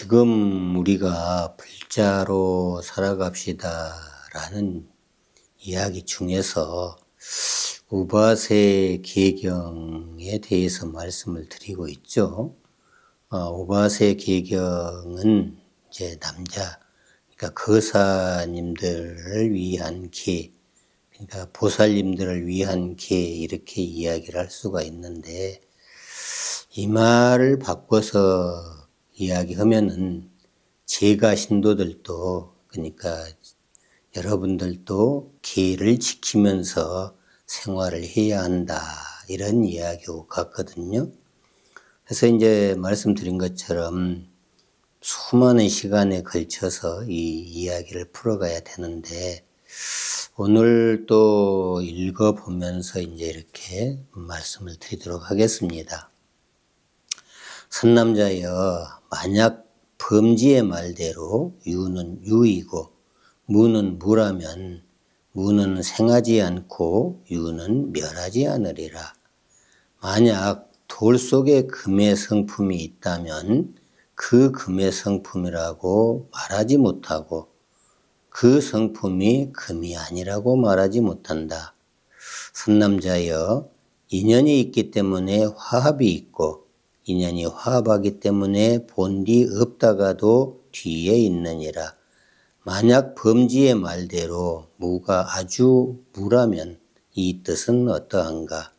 지금 우리가 불자로 살아갑시다 라는 이야기 중에서 우바세 계경에 대해서 말씀을 드리고 있죠. 우바세 계경은 이제 남자, 그러니까 거사님들을 위한 계, 그러니까 보살님들을 위한 계 이렇게 이야기를 할 수가 있는데, 이 말을 바꿔서 이야기하면은 제가 신도들도, 그러니까 여러분들도 계를 지키면서 생활을 해야 한다 이런 이야기하고 같거든요. 그래서 이제 말씀드린 것처럼 수많은 시간에 걸쳐서 이 이야기를 풀어가야 되는데, 오늘 또 읽어보면서 이제 이렇게 말씀을 드리도록 하겠습니다. 선남자여, 만약 범지의 말대로 유는 유이고 무는 무라면 무는 생하지 않고 유는 멸하지 않으리라. 만약 돌 속에 금의 성품이 있다면 그 금의 성품이라고 말하지 못하고 그 성품이 금이 아니라고 말하지 못한다. 선남자여, 인연이 있기 때문에 화합이 있고 인연이 화합하기 때문에 본디 없다가도 뒤에 있느니라. 만약 범지의 말대로 무가 아주 무라면 이 뜻은 어떠한가?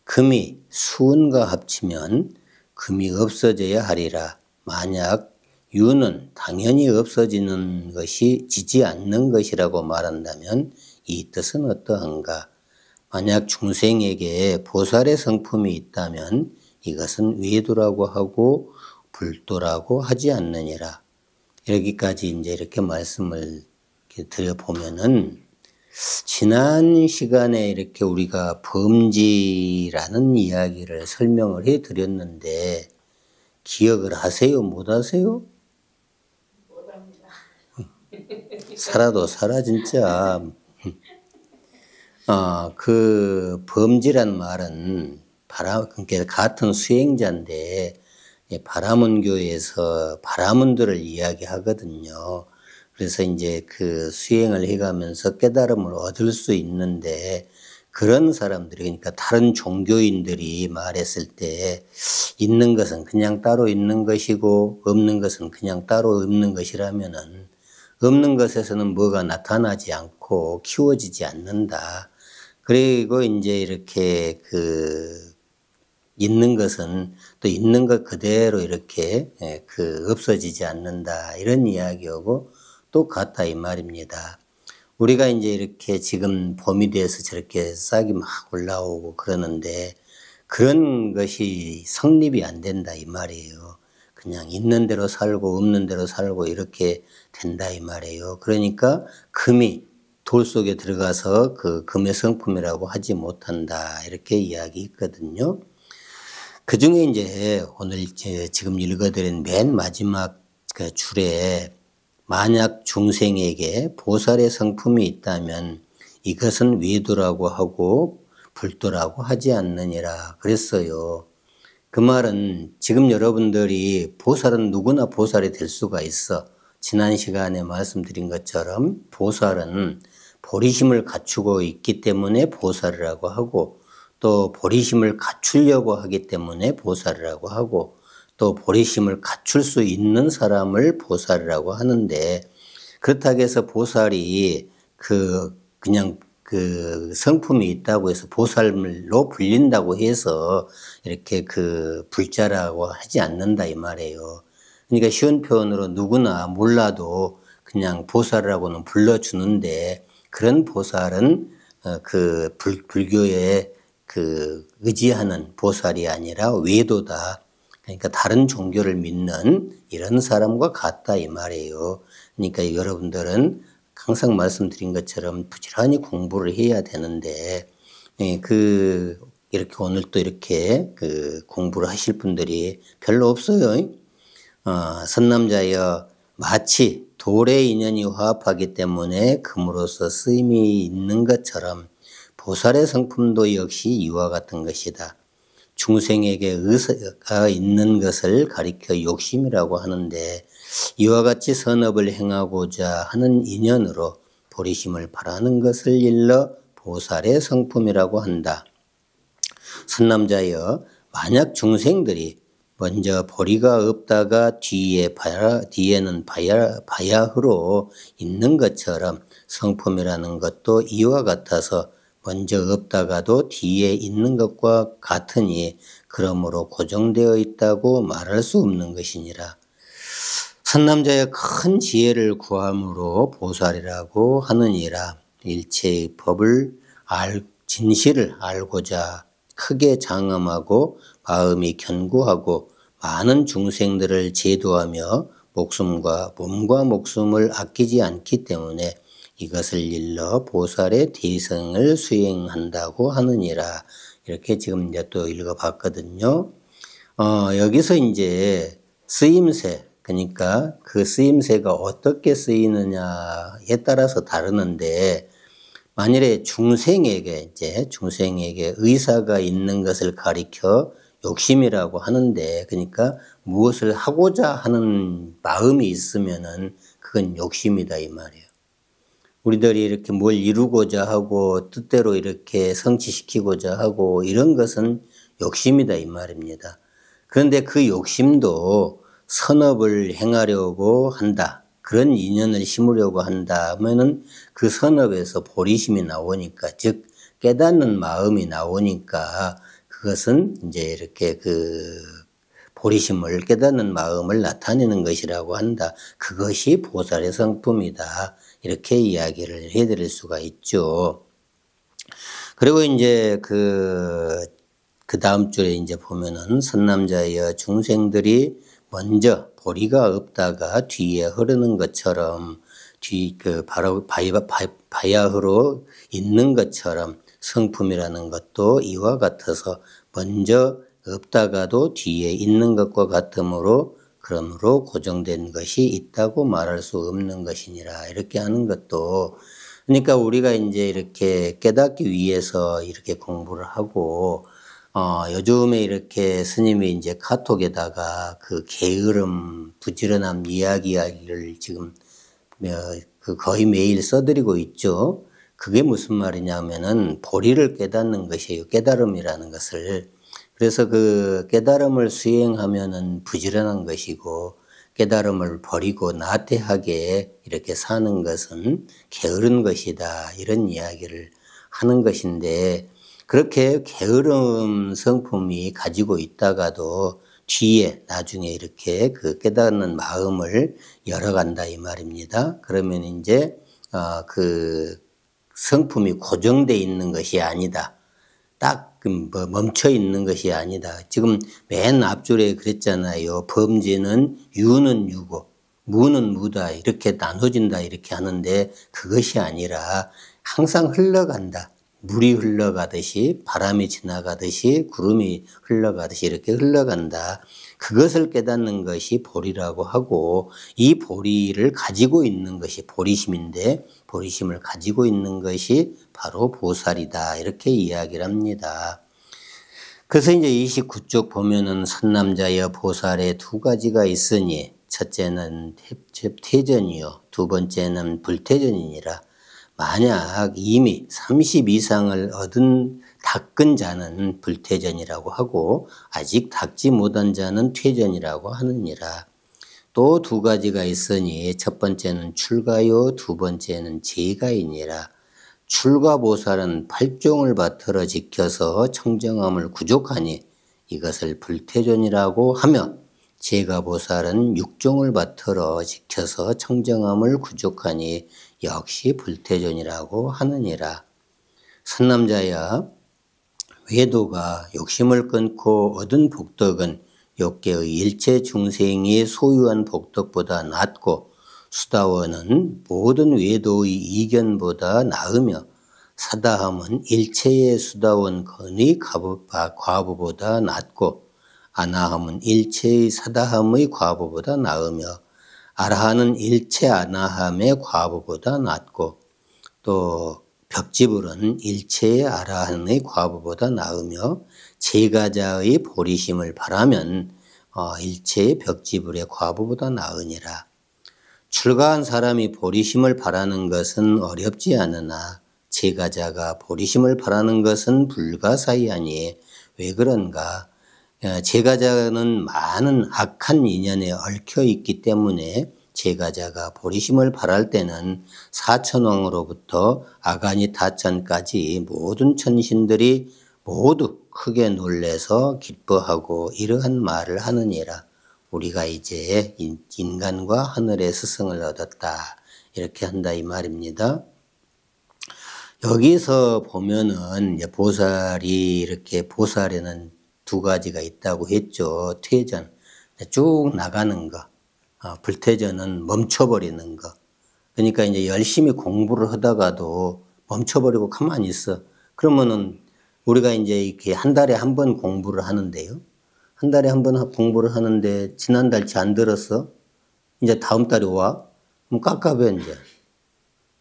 금이 수은과 합치면 금이 없어져야 하리라. 만약 유는 당연히 없어지는 것이 지지 않는 것이라고 말한다면 이 뜻은 어떠한가? 만약 중생에게 보살의 성품이 있다면 이것은 외도라고 하고 불도라고 하지 않느니라. 여기까지 이제 이렇게 말씀을 드려보면은, 지난 시간에 이렇게 우리가 범지라는 이야기를 설명을 해 드렸는데, 기억을 하세요? 못 하세요? 못합니다. 살아도 살아, 진짜. 그 범지란 말은 그러니까 같은 수행자인데, 바라문교에서 바라문들을 이야기하거든요. 그래서 이제 그 수행을 해가면서 깨달음을 얻을 수 있는데, 그런 사람들이, 그러니까 다른 종교인들이 말했을 때 있는 것은 그냥 따로 있는 것이고 없는 것은 그냥 따로 없는 것이라면은 없는 것에서는 뭐가 나타나지 않고 키워지지 않는다. 그리고 이제 이렇게 있는 것은 또 있는 것 그대로 이렇게 없어지지 않는다. 이런 이야기하고 똑같다 이 말입니다. 우리가 이제 이렇게 지금 봄이 돼서 저렇게 싹이 막 올라오고 그러는데, 그런 것이 성립이 안 된다 이 말이에요. 그냥 있는 대로 살고 없는 대로 살고 이렇게 된다 이 말이에요. 그러니까 금이 돌 속에 들어가서 그 금의 성품이라고 하지 못한다 이렇게 이야기 있거든요. 그 중에 이제 오늘 지금 읽어드린 맨 마지막 그 줄에 만약 중생에게 보살의 성품이 있다면 이것은 외도라고 하고 불도라고 하지 않느니라 그랬어요. 그 말은 지금 여러분들이 보살은 누구나 보살이 될 수가 있어. 지난 시간에 말씀드린 것처럼 보살은 보리심을 갖추고 있기 때문에 보살이라고 하고, 또 보리심을 갖추려고 하기 때문에 보살이라고 하고, 또 보리심을 갖출 수 있는 사람을 보살이라고 하는데, 그렇다고 해서 보살이 그냥 성품이 있다고 해서 보살로 불린다고 해서 이렇게 불자라고 하지 않는다 이 말이에요. 그러니까 쉬운 표현으로 누구나 몰라도 그냥 보살이라고는 불러주는데, 그런 보살은 불교에 의지하는 보살이 아니라 외도다. 그러니까 다른 종교를 믿는 이런 사람과 같다 이 말이에요. 그러니까 여러분들은 항상 말씀드린 것처럼 부지런히 공부를 해야 되는데, 이렇게 오늘 또 이렇게 공부를 하실 분들이 별로 없어요. 선남자여, 마치 돌의 인연이 화합하기 때문에 금으로서 쓰임이 있는 것처럼 보살의 성품도 역시 이와 같은 것이다. 중생에게 의사가 있는 것을 가리켜 욕심이라고 하는데 이와 같이 선업을 행하고자 하는 인연으로 보리심을 바라는 것을 일러 보살의 성품이라고 한다. 선남자여, 만약 중생들이 먼저 보리가 없다가 뒤에는 바야흐로 있는 것처럼 성품이라는 것도 이와 같아서 먼저 없다가도 뒤에 있는 것과 같으니 그러므로 고정되어 있다고 말할 수 없는 것이니라. 선남자의 큰 지혜를 구함으로 보살이라고 하느니라. 일체의 법을 진실을 알고자 크게 장엄하고 마음이 견고하고 많은 중생들을 제도하며 몸과 목숨을 아끼지 않기 때문에 이것을 일러 보살의 대성을 수행한다고 하느니라. 이렇게 지금 이제 또 읽어봤거든요. 여기서 이제 쓰임새, 그러니까 그 쓰임새가 어떻게 쓰이느냐에 따라서 다르는데, 만일에 중생에게 의사가 있는 것을 가리켜 욕심이라고 하는데, 그러니까 무엇을 하고자 하는 마음이 있으면은 그건 욕심이다 이 말이에요. 우리들이 이렇게 뭘 이루고자 하고 뜻대로 이렇게 성취시키고자 하고 이런 것은 욕심이다 이 말입니다. 그런데 그 욕심도 선업을 행하려고 한다. 그런 인연을 심으려고 한다 하면은 그 선업에서 보리심이 나오니까, 즉 깨닫는 마음이 나오니까 그것은 이제 이렇게 그 보리심을 깨닫는 마음을 나타내는 것이라고 한다. 그것이 보살의 성품이다. 이렇게 이야기를 해드릴 수가 있죠. 그리고 이제 그 다음 줄에 이제 보면은 선남자여 중생들이 먼저 보리가 없다가 뒤에 흐르는 것처럼 바로 바야흐로 있는 것처럼 성품이라는 것도 이와 같아서 먼저 없다가도 뒤에 있는 것과 같으므로 그러므로 고정된 것이 있다고 말할 수 없는 것이니라. 이렇게 하는 것도, 그러니까 우리가 이제 이렇게 깨닫기 위해서 이렇게 공부를 하고, 요즘에 이렇게 스님이 이제 카톡에다가 그 게으름, 부지런함 이야기를 지금 거의 매일 써드리고 있죠. 그게 무슨 말이냐면은 보리를 깨닫는 것이에요. 깨달음이라는 것을. 그래서 그 깨달음을 수행하면은 부지런한 것이고, 깨달음을 버리고 나태하게 이렇게 사는 것은 게으른 것이다. 이런 이야기를 하는 것인데, 그렇게 게으름 성품이 가지고 있다가도 뒤에 나중에 이렇게 그 깨닫는 마음을 열어간다 이 말입니다. 그러면 이제 그 성품이 고정되어 있는 것이 아니다. 딱 멈춰 있는 것이 아니다. 지금 맨 앞줄에 그랬잖아요. 범죄는 유는 유고 무는 무다. 이렇게 나눠진다 이렇게 하는데 그것이 아니라 항상 흘러간다. 물이 흘러가듯이, 바람이 지나가듯이, 구름이 흘러가듯이 이렇게 흘러간다. 그것을 깨닫는 것이 보리라고 하고, 이 보리를 가지고 있는 것이 보리심인데, 보리심을 가지고 있는 것이 바로 보살이다. 이렇게 이야기를 합니다. 그래서 이제 29쪽 보면은 선남자여 보살에 두 가지가 있으니, 첫째는 태전이요, 두 번째는 불태전이니라. 만약 이미 30 이상을 닦은 자는 불태전이라고 하고 아직 닦지 못한 자는 퇴전이라고 하느니라. 또 두 가지가 있으니 첫 번째는 출가요, 두 번째는 제가이니라. 출가보살은 8종을 바틀어 지켜서 청정함을 구족하니 이것을 불태전이라고 하며, 제가보살은 6종을 바틀어 지켜서 청정함을 구족하니 역시 불태전이라고 하느니라. 선남자야, 외도가 욕심을 끊고 얻은 복덕은 욕계의 일체 중생이 소유한 복덕보다 낫고, 수다원은 모든 외도의 이견보다 나으며, 사다함은 일체의 수다원건의 과부보다 낫고, 아나함은 일체의 사다함의 과부보다 나으며, 아라한은 일체 아나함의 과부보다 낫고, 또 벽지불은 일체의 아라한의 과부보다 나으며 제가자의 보리심을 바라면 일체의 벽지불의 과부보다 나으니라. 출가한 사람이 보리심을 바라는 것은 어렵지 않으나 제가자가 보리심을 바라는 것은 불가사의하니 왜 그런가? 제가자는 많은 악한 인연에 얽혀 있기 때문에 제가자가 보리심을 바랄 때는 사천왕으로부터 아가니 타천까지 모든 천신들이 모두 크게 놀래서 기뻐하고 이러한 말을 하느니라. 우리가 이제 인간과 하늘의 스승을 얻었다. 이렇게 한다 이 말입니다. 여기서 보면은 보살이 이렇게 보살에는 두 가지가 있다고 했죠. 퇴전, 쭉 나가는 거. 불퇴전은 멈춰버리는 거. 그러니까 이제 열심히 공부를 하다가도 멈춰버리고 가만히 있어. 그러면은 우리가 이제 이렇게 한 달에 한 번 공부를 하는데요. 한 달에 한 번 공부를 하는데 지난달치 안 들었어? 이제 다음 달에 와? 그럼 깝깝해 이제.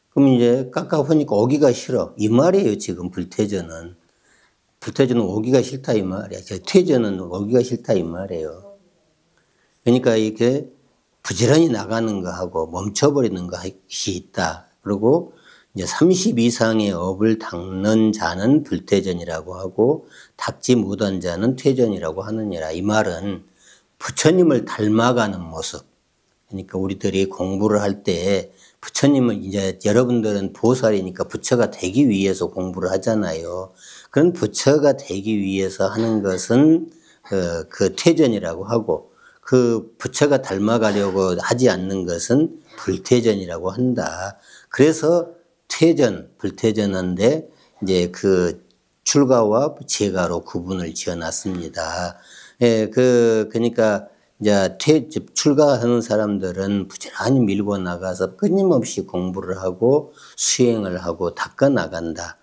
그럼 이제 깝깝하니까 오기가 싫어. 이 말이에요 지금 불퇴전은. 불퇴전은 오기가 싫다 이 말이야. 퇴전은 오기가 싫다 이 말이에요. 그러니까 이렇게 부지런히 나가는 거하고 멈춰버리는 것이 있다. 그리고 이제 30 이상의 업을 닦는 자는 불퇴전이라고 하고 닦지 못한 자는 퇴전이라고 하느니라. 이 말은 부처님을 닮아가는 모습. 그러니까 우리들이 공부를 할 때 부처님을 이제 여러분들은 보살이니까 부처가 되기 위해서 공부를 하잖아요. 그런 부처가 되기 위해서 하는 것은 그 퇴전이라고 하고 그 부처가 닮아가려고 하지 않는 것은 불퇴전이라고 한다. 그래서 퇴전, 불퇴전인데 이제 그 출가와 제가로 구분을 지어놨습니다. 예, 그러니까 이제 출가하는 사람들은 부지런히 밀고 나가서 끊임없이 공부를 하고 수행을 하고 닦아 나간다.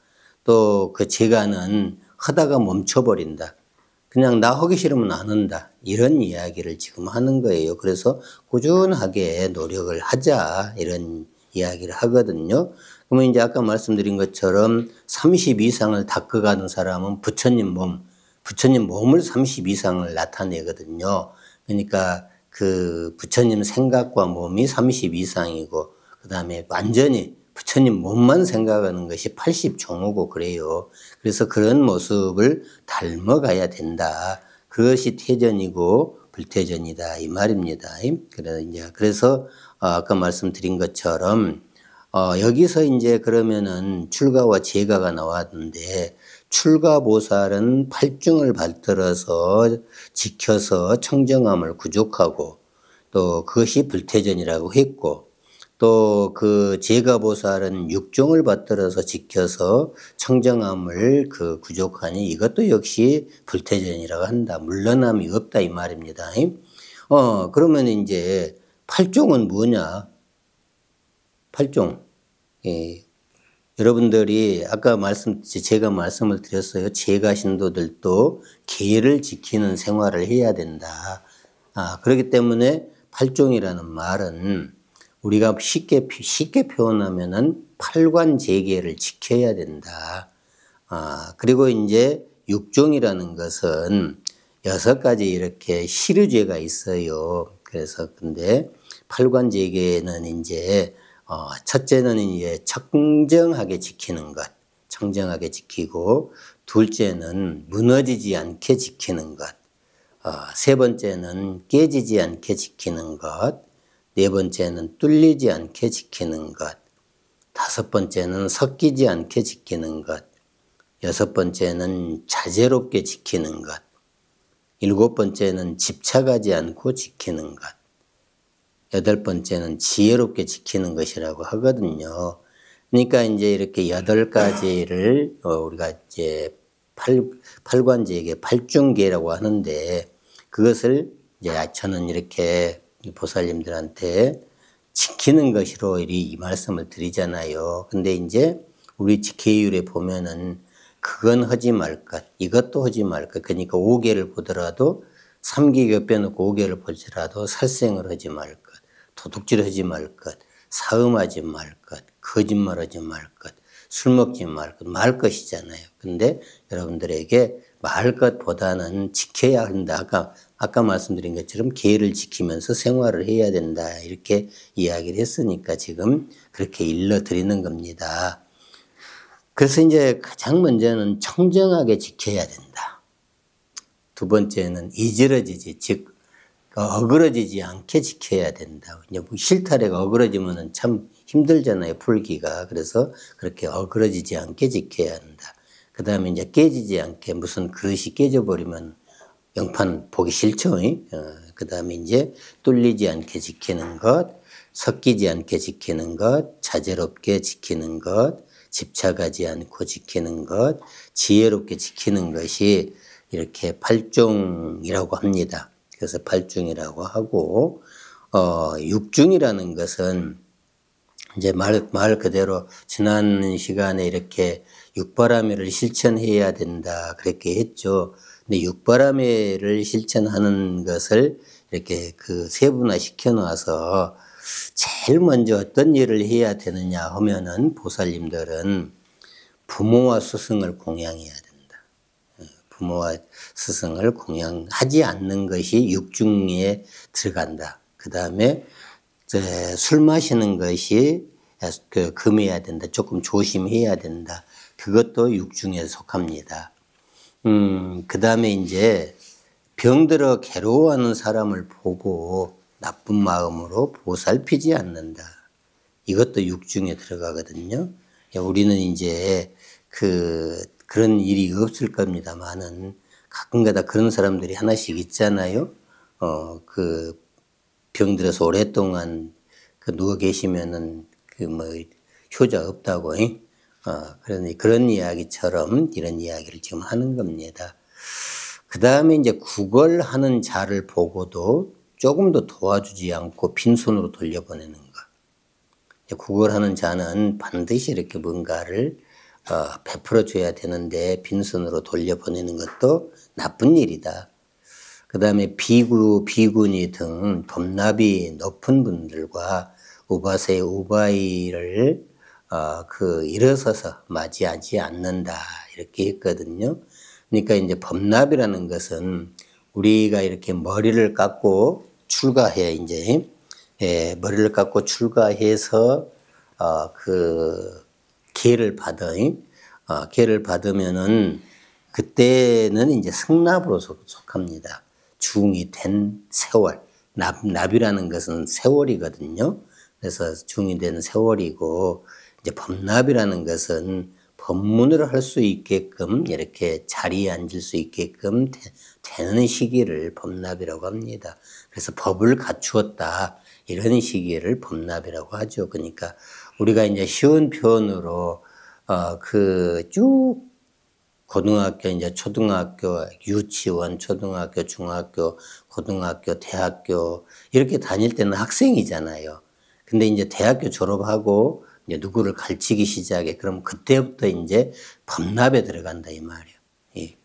또 그 제가는 하다가 멈춰버린다. 그냥 나 하기 싫으면 안 한다. 이런 이야기를 지금 하는 거예요. 그래서 꾸준하게 노력을 하자. 이런 이야기를 하거든요. 그러면 이제 아까 말씀드린 것처럼 30 이상을 닦아가는 사람은 부처님 몸을 30 이상을 나타내거든요. 그러니까 그 부처님 생각과 몸이 30 이상이고, 그 다음에 완전히 부처님 몸만 생각하는 것이 80종호고 그래요. 그래서 그런 모습을 닮아가야 된다. 그것이 퇴전이고 불퇴전이다. 이 말입니다. 그래서 아까 말씀드린 것처럼 여기서 이제 그러면은 출가와 제가가 나왔는데, 출가보살은 8중을 받들어서 지켜서 청정함을 구족하고, 또 그것이 불퇴전이라고 했고, 또 그 제가보살은 6종을 받들어서 지켜서 청정함을 구족하니 이것도 역시 불퇴전이라고 한다. 물러남이 없다 이 말입니다. 그러면 이제 8종은 뭐냐? 8종. 예. 여러분들이 아까 제가 말씀을 드렸어요. 제가 신도들도 계를 지키는 생활을 해야 된다. 그렇기 때문에 8종이라는 말은 우리가 쉽게 표현하면은 8관제계를 지켜야 된다. 그리고 이제 6종이라는 것은 6가지 이렇게 시류제가 있어요. 그래서 근데 8관제계는 이제 첫째는 이제 청정하게 지키는 것, 청정하게 지키고, 둘째는 무너지지 않게 지키는 것, 세 번째는 깨지지 않게 지키는 것, 네 번째는 뚫리지 않게 지키는 것, 다섯 번째는 섞이지 않게 지키는 것, 여섯 번째는 자제롭게 지키는 것, 일곱 번째는 집착하지 않고 지키는 것, 여덟 번째는 지혜롭게 지키는 것이라고 하거든요. 그러니까 이제 이렇게 8가지를 우리가 이제 팔관제계 8중계라고 하는데, 그것을 이제 저는 이렇게 보살님들한테 지키는 것으로 이 말씀을 드리잖아요. 근데 이제 우리 계율에 보면은 그건 하지 말 것, 이것도 하지 말 것. 그러니까 5개를 보더라도 3개 겹겨놓고 5개를 보더라도 살생을 하지 말 것, 도둑질 하지 말 것, 사음하지 말 것, 거짓말하지 말 것, 술 먹지 말 것이잖아요. 근데 여러분들에게 말 것보다는 지켜야 한다. 아까 말씀드린 것처럼 계를 지키면서 생활을 해야 된다. 이렇게 이야기를 했으니까 지금 그렇게 일러드리는 겁니다. 그래서 이제 가장 먼저는 청정하게 지켜야 된다. 두 번째는 이지러지지, 즉 어그러지지 않게 지켜야 된다. 이제 실타래가 어그러지면은 참 힘들잖아요, 풀기가. 그래서 그렇게 어그러지지 않게 지켜야 한다. 그 다음에 이제 깨지지 않게, 무슨 그릇이 깨져버리면 영판 보기 싫죠. 그 다음에 이제 뚫리지 않게 지키는 것, 섞이지 않게 지키는 것, 자제롭게 지키는 것, 집착하지 않고 지키는 것, 지혜롭게 지키는 것이 이렇게 팔중이라고 합니다. 그래서 팔중이라고 하고, 육중이라는 것은 이제 말 그대로 지난 시간에 이렇게 육바라매를 실천해야 된다. 그렇게 했죠. 근데 육바라매를 실천하는 것을 이렇게 그 세분화 시켜 놔서 제일 먼저 어떤 일을 해야 되느냐 하면은 보살님들은 부모와 스승을 공양해야 된다. 부모와 스승을 공양하지 않는 것이 육중에 들어간다. 그 다음에 술 마시는 것이 금해야 된다. 조금 조심해야 된다. 그것도 육중에 속합니다. 그 다음에 이제 병들어 괴로워하는 사람을 보고 나쁜 마음으로 보살피지 않는다. 이것도 육중에 들어가거든요. 우리는 이제 그런 일이 없을 겁니다만은 가끔가다 그런 사람들이 하나씩 있잖아요. 병들어서 오랫동안 누워 계시면은 효자 없다고, 그런 이야기처럼 이런 이야기를 지금 하는 겁니다. 그 다음에 이제 구걸하는 자를 보고도 조금 더 도와주지 않고 빈손으로 돌려보내는 것. 구걸하는 자는 반드시 이렇게 뭔가를 베풀어 줘야 되는데 빈손으로 돌려보내는 것도 나쁜 일이다. 그 다음에 비구니 등 법납이 높은 분들과 우바세 우바이를 일어서서 맞이하지 않는다. 이렇게 했거든요. 그러니까 이제 법납이라는 것은 우리가 이렇게 머리를 깎고 출가해, 이제, 머리를 깎고 출가해서, 계를 계를 받으면은 그때는 이제 승납으로 속합니다. 중이 된 세월. 납이라는 것은 세월이거든요. 그래서 중이 된 세월이고, 이제 법납이라는 것은 법문을 할 수 있게끔 이렇게 자리에 앉을 수 있게끔 되는 시기를 법납이라고 합니다. 그래서 법을 갖추었다. 이런 시기를 법납이라고 하죠. 그러니까 우리가 이제 쉬운 표현으로, 쭉 고등학교, 이제 초등학교, 유치원, 초등학교, 중학교, 고등학교, 대학교, 이렇게 다닐 때는 학생이잖아요. 근데 이제 대학교 졸업하고 이제 누구를 가르치기 시작해. 그럼 그때부터 이제 법납에 들어간다, 이 말이에요. 예.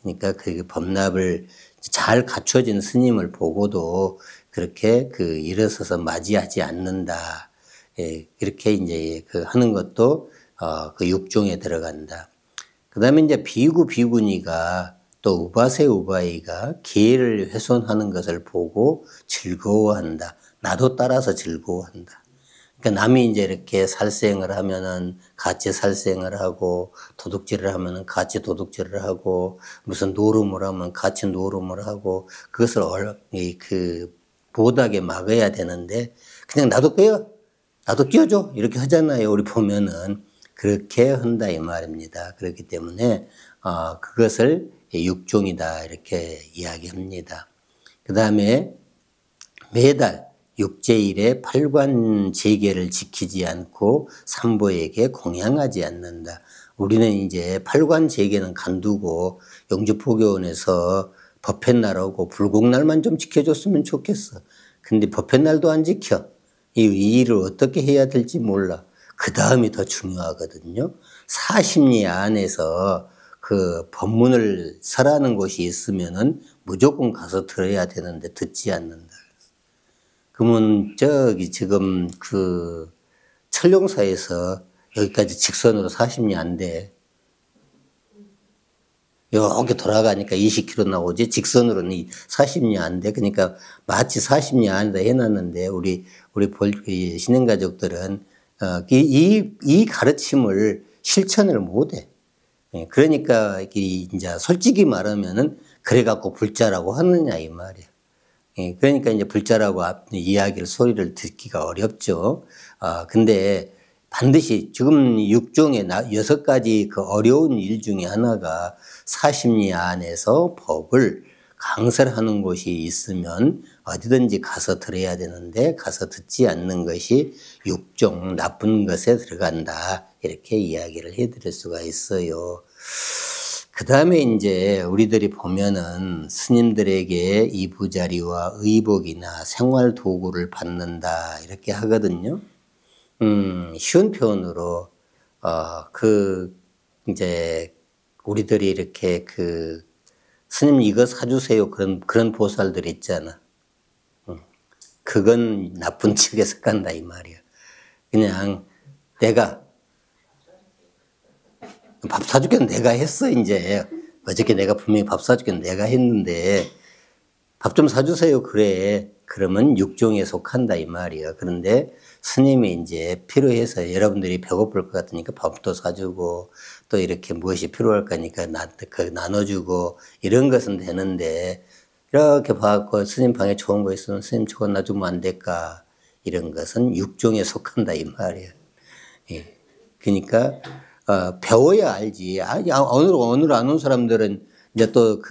그러니까 그 법납을 잘 갖춰진 스님을 보고도 그렇게 일어서서 맞이하지 않는다. 예. 이렇게 이제 하는 것도 육종에 들어간다. 그 다음에 이제 비구니가 또 우바세 우바이가 기회를 훼손하는 것을 보고 즐거워한다. 나도 따라서 즐거워한다. 그러니까 남이 이제 이렇게 살생을 하면은 같이 살생을 하고, 도둑질을 하면은 같이 도둑질을 하고, 무슨 노름을 하면 같이 노름을 하고, 그것을 못하게 막아야 되는데, 그냥 나도 끼워줘. 이렇게 하잖아요. 우리 보면은. 그렇게 한다 이 말입니다. 그렇기 때문에 그것을 육종이다 이렇게 이야기합니다. 그 다음에 매달 육제일에 팔관제계를 지키지 않고 삼보에게 공양하지 않는다. 우리는 이제 팔관제계는 간두고 영주포교원에서 법회날하고 불공날만 좀 지켜줬으면 좋겠어. 근데 법회날도 안 지켜. 이 일을 어떻게 해야 될지 몰라. 그 다음이 더 중요하거든요. 사심리 안에서 법문을 설하는 곳이 있으면은 무조건 가서 들어야 되는데 듣지 않는다. 그러면 지금 철룡사에서 여기까지 직선으로 40리 안 돼. 이렇게 돌아가니까 20km 나오지, 직선으로는 40리 안 돼. 그러니까 마치 40리 안에다 해놨는데, 우리 신행가족들은, 이 가르침을 실천을 못 해. 그러니까, 이제 솔직히 말하면은, 그래갖고 불자라고 하느냐, 이 말이야. 그러니까 이제 불자라고 이야기를, 소리를 듣기가 어렵죠. 근데 반드시 지금 6종의 6가지 그 어려운 일 중에 하나가 40리 안에서 법을 강설하는 곳이 있으면 어디든지 가서 들어야 되는데 가서 듣지 않는 것이 6종 나쁜 것에 들어간다. 이렇게 이야기를 해드릴 수가 있어요. 그 다음에 이제 우리들이 보면은 스님들에게 이부자리와 의복이나 생활 도구를 받는다. 이렇게 하거든요. 쉬운 표현으로, 이제 우리들이 이렇게 스님 이거 사주세요. 그런 보살들 있잖아. 그건 나쁜 측에서 간다, 이 말이야. 그냥 내가 밥 사주기는 내가 했어, 이제. 어저께 내가 분명히 밥 사주기는 내가 했는데, 밥 좀 사주세요. 그래. 그러면 육종에 속한다, 이 말이야. 그런데 스님이 이제 필요해서 여러분들이 배고플 것 같으니까 밥도 사주고, 또 이렇게 무엇이 필요할 거니까 나눠주고, 이런 것은 되는데, 이렇게 봐갖고 스님 방에 좋은 거 있으면 스님 저거 놔주면 안 될까? 이런 것은 육종에 속한다, 이 말이야. 예. 그러니까, 배워야 알지. 오늘 안 온 사람들은 이제 또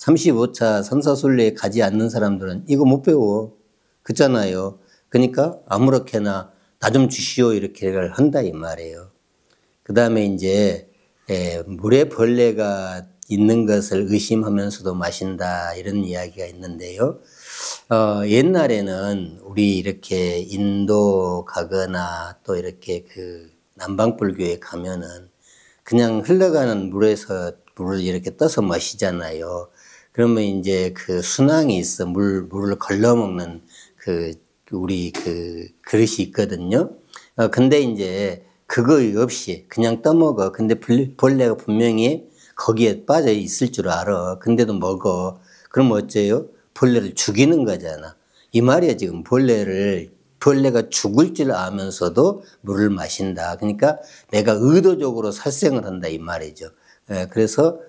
35차 선사순례에 가지 않는 사람들은 이거 못 배워. 그렇잖아요. 그러니까 아무렇게나 나 좀 주시오 이렇게를 한다 이 말이에요. 그 다음에 이제 물에 벌레가 있는 것을 의심하면서도 마신다 이런 이야기가 있는데요. 옛날에는 우리 이렇게 인도 가거나 또 이렇게 남방불교에 가면은 그냥 흘러가는 물에서 물을 이렇게 떠서 마시잖아요. 그러면 이제 순항이 있어. 물을 걸러먹는 우리 그릇이 있거든요. 근데 이제 그거 없이 그냥 떠먹어. 근데 벌레가 분명히 거기에 빠져 있을 줄 알아. 근데도 먹어. 그럼 어째요? 벌레를 죽이는 거잖아. 이 말이야, 지금. 벌레가 죽을 줄 아면서도 물을 마신다. 그러니까 내가 의도적으로 살생을 한다, 이 말이죠. 그래서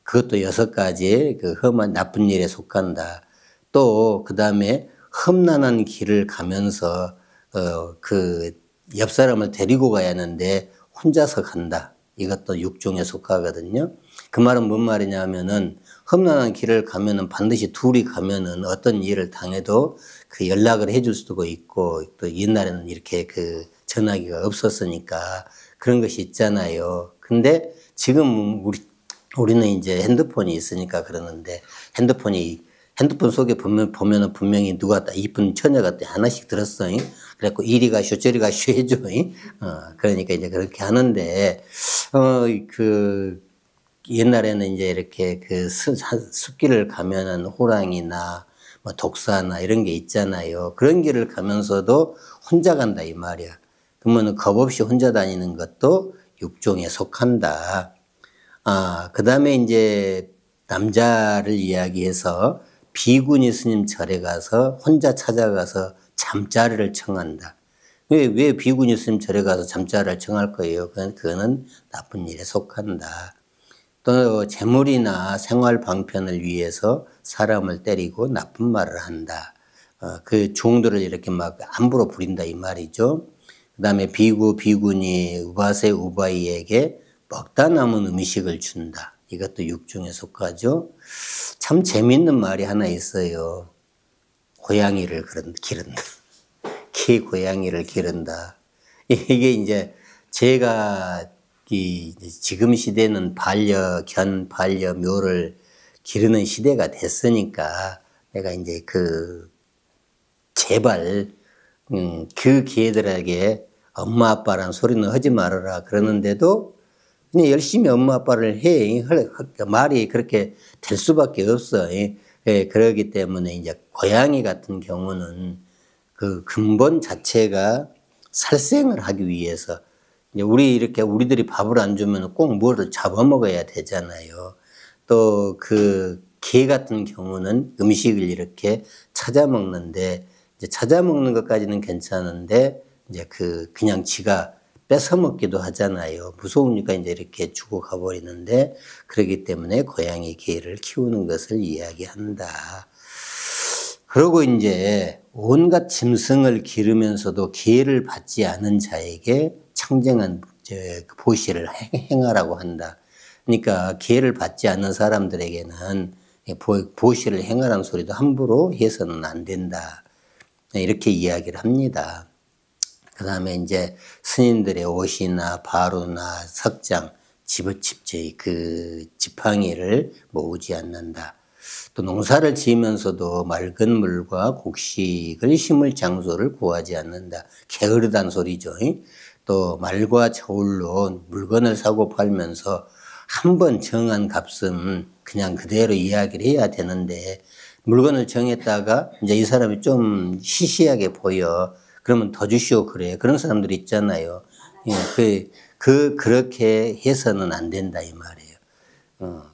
그것도 6가지 험한 나쁜 일에 속한다. 또, 그 다음에 험난한 길을 가면서, 옆 사람을 데리고 가야 하는데 혼자서 간다. 이것도 6종에 속하거든요. 그 말은 뭔 말이냐 하면은 험난한 길을 가면은 반드시 둘이 가면은 어떤 일을 당해도 연락을 해줄 수도 있고 또 옛날에는 이렇게 전화기가 없었으니까 그런 것이 있잖아요. 근데 지금 우리는 이제 핸드폰이 있으니까 그러는데 핸드폰 속에 보면은 분명히 누가 이쁜 처녀가 하나씩 들었어. 그래갖고 이리 가쇼 저리 가쇼 해줘. 그러니까 이제 그렇게 하는데 옛날에는 이제 이렇게 숲길을 가면은 호랑이나 뭐 독사나 이런 게 있잖아요. 그런 길을 가면서도 혼자 간다 이 말이야. 그러면은 겁 없이 혼자 다니는 것도 육종에 속한다. 그 다음에 이제 남자를 이야기해서 비구니 스님 절에 가서 혼자 찾아가서 잠자리를 청한다. 왜 비구니 스님 절에 가서 잠자리를 청할 거예요? 그거는 나쁜 일에 속한다. 또 재물이나 생활 방편을 위해서 사람을 때리고 나쁜 말을 한다. 그 종들을 이렇게 막 함부로 부린다 이 말이죠. 그 다음에 비구니, 우바세, 우바이에게 먹다 남은 음식을 준다. 이것도 육종에 속하죠. 참 재밌는 말이 하나 있어요. 고양이를 기른다. 개 고양이를 기른다. 이게 이제 제가 지금 시대는 반려견, 반려묘를 기르는 시대가 됐으니까 내가 이제 제발 그 개들에게 엄마 아빠란 소리는 하지 말아라 그러는데도 그냥 열심히 엄마 아빠를 해. 말이 그렇게 될 수밖에 없어. 그러기 때문에 이제 고양이 같은 경우는 그 근본 자체가 살생을 하기 위해서 이제 우리들이 밥을 안 주면 꼭 뭐를 잡아먹어야 되잖아요. 또 그 개 같은 경우는 음식을 이렇게 찾아 먹는데 이제 찾아 먹는 것까지는 괜찮은데 이제 그냥 지가 뺏어 먹기도 하잖아요. 무서우니까 이제 이렇게 주고 가버리는데 그렇기 때문에 고양이 개를 키우는 것을 이야기한다. 그리고 이제 온갖 짐승을 기르면서도 기회를 받지 않은 자에게 청정한 보시를 행하라고 한다. 그러니까 기회를 받지 않는 사람들에게는 보시를 행하라는 소리도 함부로 해서는 안 된다. 이렇게 이야기를 합니다. 그 다음에 이제 스님들의 옷이나 바루나 석장, 그 지팡이를 모으지 않는다. 또 농사를 지으면서도 맑은 물과 곡식을 심을 장소를 구하지 않는다. 게으르다는 소리죠. 또 말과 저울로 물건을 사고 팔면서 한 번 정한 값은 그냥 그대로 이야기를 해야 되는데 물건을 정했다가 이제 이 사람이 좀 시시하게 보여. 그러면 더 주시오 그래. 그런 사람들이 있잖아요. 그렇게 해서는 안 된다 이 말이에요.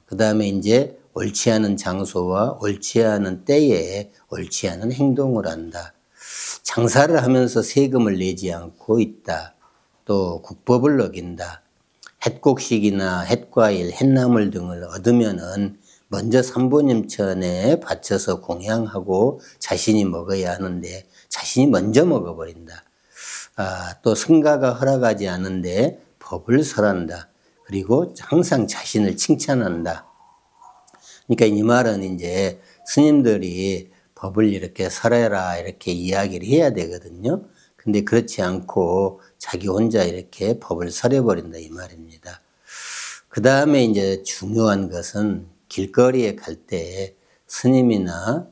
그 다음에 이제 옳지 않은 장소와 옳지 않은 때에 옳지 않은 행동을 한다. 장사를 하면서 세금을 내지 않고 있다. 또 국법을 어긴다. 햇곡식이나 햇과일, 햇나물 등을 얻으면은 먼저 삼보님천에 바쳐서 공양하고 자신이 먹어야 하는데 자신이 먼저 먹어버린다. 또 승가가 허락하지 않은데 법을 설한다. 그리고 항상 자신을 칭찬한다. 그러니까 이 말은 이제 스님들이 법을 이렇게 설해라 이렇게 이야기를 해야 되거든요. 근데 그렇지 않고 자기 혼자 이렇게 법을 설해버린다 이 말입니다. 그 다음에 이제 중요한 것은 길거리에 갈 때 스님이나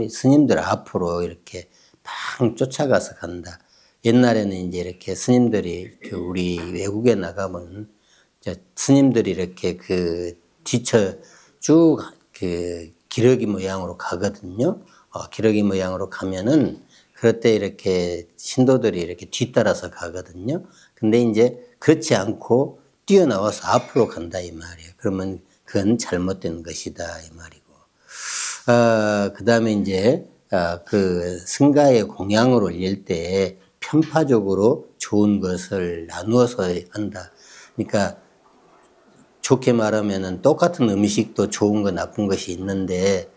스님들 앞으로 이렇게 팡 쫓아가서 간다. 옛날에는 이제 이렇게 스님들이 우리 외국에 나가면 스님들이 이렇게 뒤쳐 쭉 기러기 모양으로 가거든요. 기러기 모양으로 가면은 그럴 때 이렇게 신도들이 이렇게 뒤따라서 가거든요. 근데 이제 그렇지 않고 뛰어나와서 앞으로 간다 이 말이에요. 그러면 그건 잘못된 것이다 이 말이고. 그 다음에 이제 승가의 공양을 올릴 때 편파적으로 좋은 것을 나누어서 한다. 그러니까 좋게 말하면은 똑같은 음식도 좋은 거 나쁜 것이 있는데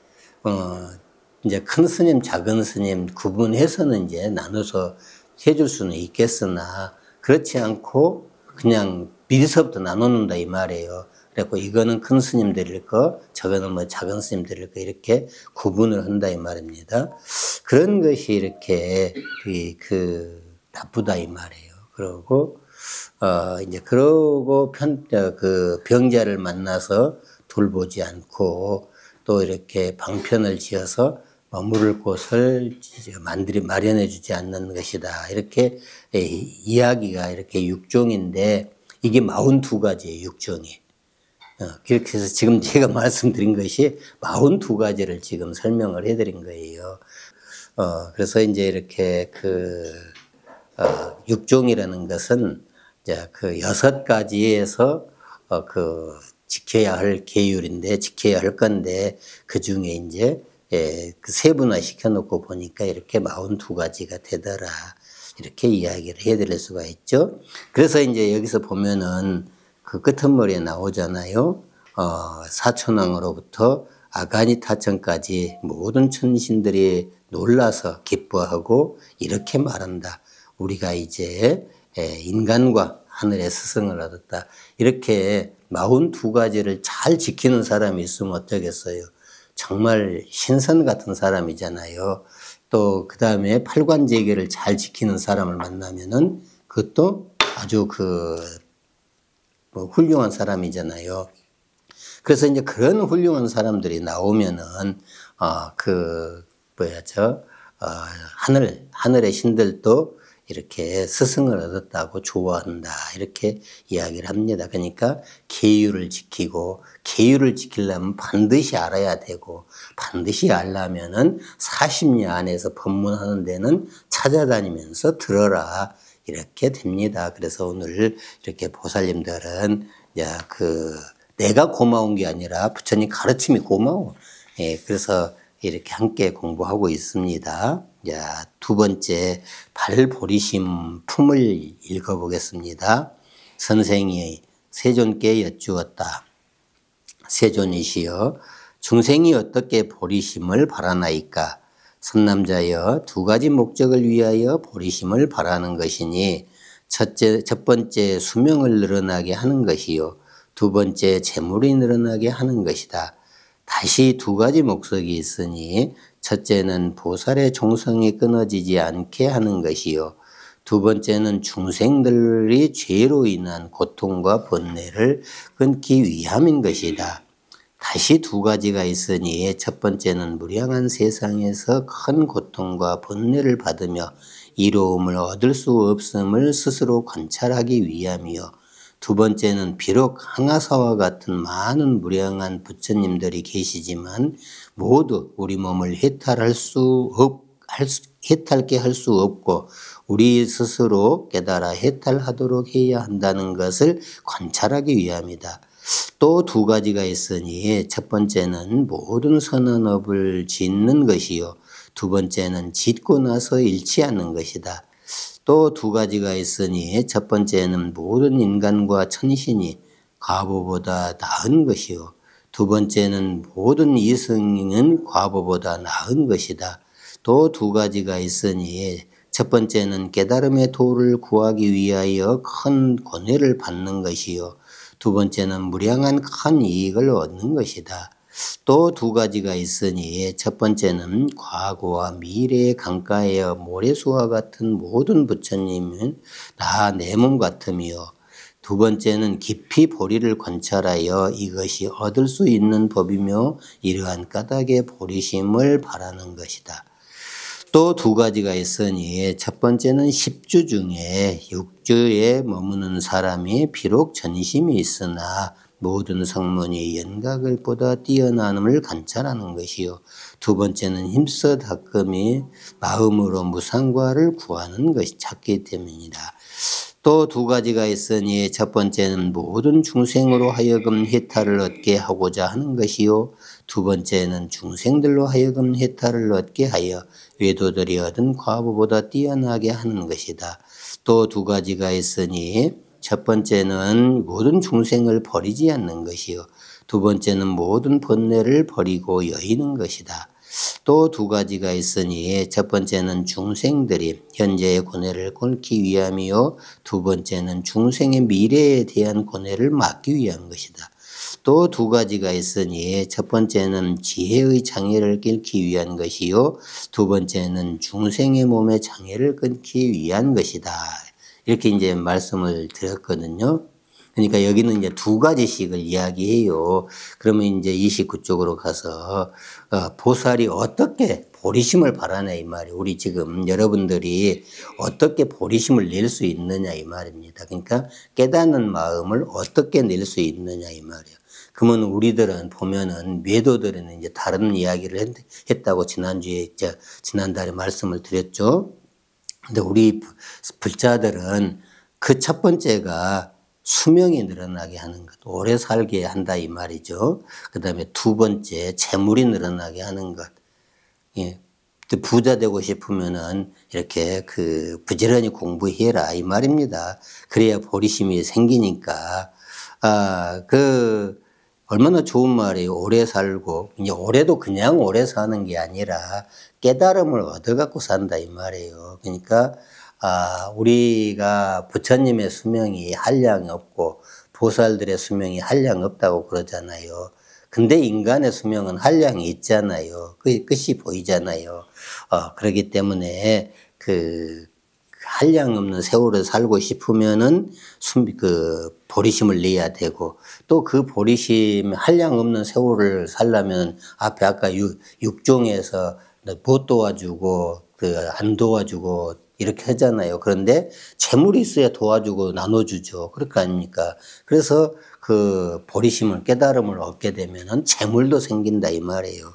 이제 큰 스님, 작은 스님 구분해서는 이제 나눠서 해줄 수는 있겠으나 그렇지 않고 그냥 미리서부터 나눠놓는다 이 말이에요. 그래서 이거는 큰 스님 드릴 거, 저거는 뭐 작은 스님 드릴 거 이렇게 구분을 한다 이 말입니다. 그런 것이 이렇게 나쁘다 이 말이에요. 그러고 이제 그러고 병자를 만나서 돌보지 않고 또 이렇게 방편을 지어서 머무를 곳을 마련해 주지 않는 것이다. 이렇게 이야기가 이렇게 육종인데 이게 42가지예요, 육종이. 그렇게 해서 지금 제가 말씀드린 것이 42가지를 지금 설명을 해드린 거예요. 그래서 이제 이렇게 육종이라는 것은 이제 6가지에서 지켜야 할 계율인데, 지켜야 할 건데, 그 중에 이제, 세분화 시켜놓고 보니까 이렇게 42가지가 되더라. 이렇게 이야기를 해드릴 수가 있죠. 그래서 이제 여기서 보면은 그 끝머리에 나오잖아요. 사천왕으로부터 아가니타천까지 모든 천신들이 놀라서 기뻐하고 이렇게 말한다. 우리가 이제 인간과 하늘의 스승을 얻었다. 이렇게 42가지를 잘 지키는 사람이 있으면 어쩌겠어요. 정말 신선 같은 사람이잖아요. 또 그 다음에 팔관제계를 잘 지키는 사람을 만나면은 그것도 아주 훌륭한 사람이잖아요. 그래서 이제 그런 훌륭한 사람들이 나오면은 하늘의 신들도 이렇게 스승을 얻었다고 좋아한다. 이렇게 이야기를 합니다. 그러니까 계율을 지키고 계율을 지키려면 반드시 알아야 되고 반드시 알려면은 40년 안에서 법문하는 데는 찾아다니면서 들어라. 이렇게 됩니다. 그래서 오늘 이렇게 보살님들은 내가 고마운 게 아니라 부처님 가르침이 고마워. 예, 그래서 이렇게 함께 공부하고 있습니다. 자, 두 번째 발보리심 품을 읽어보겠습니다. 선생이 세존께 여쭈었다. 세존이시여 중생이 어떻게 보리심을 바라나이까? 선남자여 두 가지 목적을 위하여 보리심을 바라는 것이니 첫 번째 수명을 늘어나게 하는 것이요 두 번째 재물이 늘어나게 하는 것이다. 다시 두 가지 목적이 있으니 첫째는 보살의 종성이 끊어지지 않게 하는 것이요 두 번째는 중생들이 죄로 인한 고통과 번뇌를 끊기 위함인 것이다. 다시 두 가지가 있으니 첫 번째는 무량한 세상에서 큰 고통과 번뇌를 받으며 이로움을 얻을 수 없음을 스스로 관찰하기 위함이요 두 번째는 비록 항아사와 같은 많은 무량한 부처님들이 계시지만 모두 우리 몸을 해탈게 할 수 없고 우리 스스로 깨달아 해탈하도록 해야 한다는 것을 관찰하기 위함이다. 또 두 가지가 있으니 첫 번째는 모든 선한 업을 짓는 것이요 두 번째는 짓고 나서 잃지 않는 것이다. 또 두 가지가 있으니 첫 번째는 모든 인간과 천신이 과보보다 나은 것이요 두 번째는 모든 이승은 과보보다 나은 것이다. 또 두 가지가 있으니 첫 번째는 깨달음의 도를 구하기 위하여 큰 권해를 받는 것이요 두 번째는 무량한 큰 이익을 얻는 것이다. 또 두 가지가 있으니 첫 번째는 과거와 미래의 강가에 모래수와 같은 모든 부처님은 다 내 몸 같으며 두 번째는 깊이 보리를 관찰하여 이것이 얻을 수 있는 법이며 이러한 까닭의 보리심을 바라는 것이다. 또 두 가지가 있으니 첫 번째는 10주 중에 6주에 머무는 사람이 비록 전심이 있으나 모든 성문이 연각을 보다 뛰어남을 관찰하는 것이요 두 번째는 힘써 닦음이 마음으로 무상과를 구하는 것이 찾기 때문이다. 또 두 가지가 있으니 첫 번째는 모든 중생으로 하여금 해탈을 얻게 하고자 하는 것이요 두 번째는 중생들로 하여금 해탈을 얻게 하여 외도들이 얻은 과보보다 뛰어나게 하는 것이다. 또 두 가지가 있으니 첫 번째는 모든 중생을 버리지 않는 것이요 두 번째는 모든 번뇌를 버리고 여의는 것이다. 또 두 가지가 있으니 첫 번째는 중생들이 현재의 고뇌를 끊기 위함이요 두 번째는 중생의 미래에 대한 고뇌를 막기 위한 것이다. 또 두 가지가 있으니 첫 번째는 지혜의 장애를 끊기 위한 것이요 두 번째는 중생의 몸의 장애를 끊기 위한 것이다. 이렇게 이제 말씀을 드렸거든요. 그러니까 여기는 이제 두 가지씩을 이야기해요. 그러면 이제 29쪽으로 가서 보살이 어떻게 보리심을 바라냐 이 말이에요. 우리 지금 여러분들이 어떻게 보리심을 낼 수 있느냐 이 말입니다. 그러니까 깨닫는 마음을 어떻게 낼 수 있느냐 이 말이에요. 그러면 우리들은 보면은 외도들은 이제 다른 이야기를 했다고 지난달에 말씀을 드렸죠. 근데 우리 불자들은 그 첫 번째가 수명이 늘어나게 하는 것, 오래 살게 한다 이 말이죠. 그 다음에 두 번째 재물이 늘어나게 하는 것. 예. 부자 되고 싶으면은 이렇게 부지런히 공부해라 이 말입니다. 그래야 보리심이 생기니까 얼마나 좋은 말이에요. 오래 살고 이제 올해도 그냥 오래 사는 게 아니라 깨달음을 얻어갖고 산다 이 말이에요. 그러니까 우리가 부처님의 수명이 한량이 없고 보살들의 수명이 한량 없다고 그러잖아요. 근데 인간의 수명은 한량이 있잖아요. 그 끝이 보이잖아요. 그렇기 때문에 한량 없는 세월을 살고 싶으면은 보리심을 내야 되고 또 그 보리심 한량 없는 세월을 살려면 앞에 아까 육종에서 못 도와주고 안 도와주고 이렇게 하잖아요. 그런데 재물이 있어야 도와주고 나눠주죠. 그럴 거 아닙니까? 그래서 그 보리심을 깨달음을 얻게 되면은 재물도 생긴다 이 말이에요.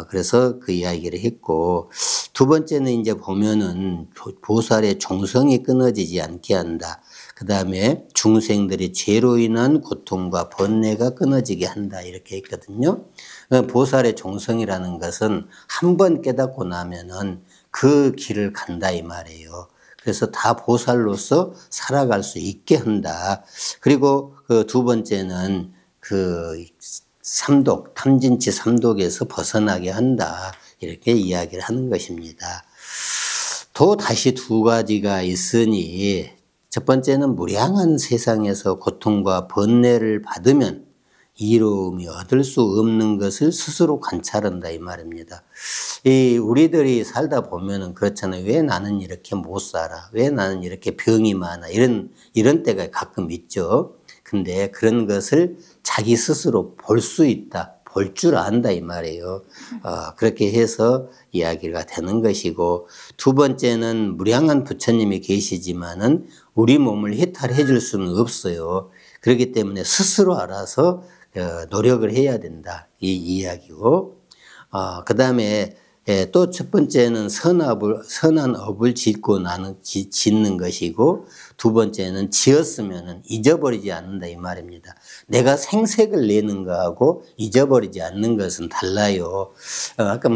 그래서 그 이야기를 했고, 두 번째는 이제 보면은 보살의 종성이 끊어지지 않게 한다. 그 다음에 중생들의 죄로 인한 고통과 번뇌가 끊어지게 한다. 이렇게 했거든요. 보살의 종성이라는 것은 한 번 깨닫고 나면은 그 길을 간다 이 말이에요. 그래서 다 보살로서 살아갈 수 있게 한다. 그리고 그 두 번째는 그 삼독, 탐진치 삼독에서 벗어나게 한다. 이렇게 이야기를 하는 것입니다. 또 다시 두 가지가 있으니 첫 번째는 무량한 세상에서 고통과 번뇌를 받으면 이로움이 얻을 수 없는 것을 스스로 관찰한다 이 말입니다. 우리들이 살다 보면은 그렇잖아요. 왜 나는 이렇게 못 살아? 왜 나는 이렇게 병이 많아? 이런 때가 가끔 있죠. 근데 그런 것을 자기 스스로 볼 수 있다. 볼 줄 안다 이 말이에요. 그렇게 해서 이야기가 되는 것이고, 두 번째는 무량한 부처님이 계시지만은 우리 몸을 해탈해 줄 수는 없어요. 그렇기 때문에 스스로 알아서 노력을 해야 된다 이 이야기고, 그 다음에 또 첫 번째는 선한 업을 짓는 것이고, 두 번째는 지었으면 잊어버리지 않는다 이 말입니다. 내가 생색을 내는 거하고 잊어버리지 않는 것은 달라요. 아까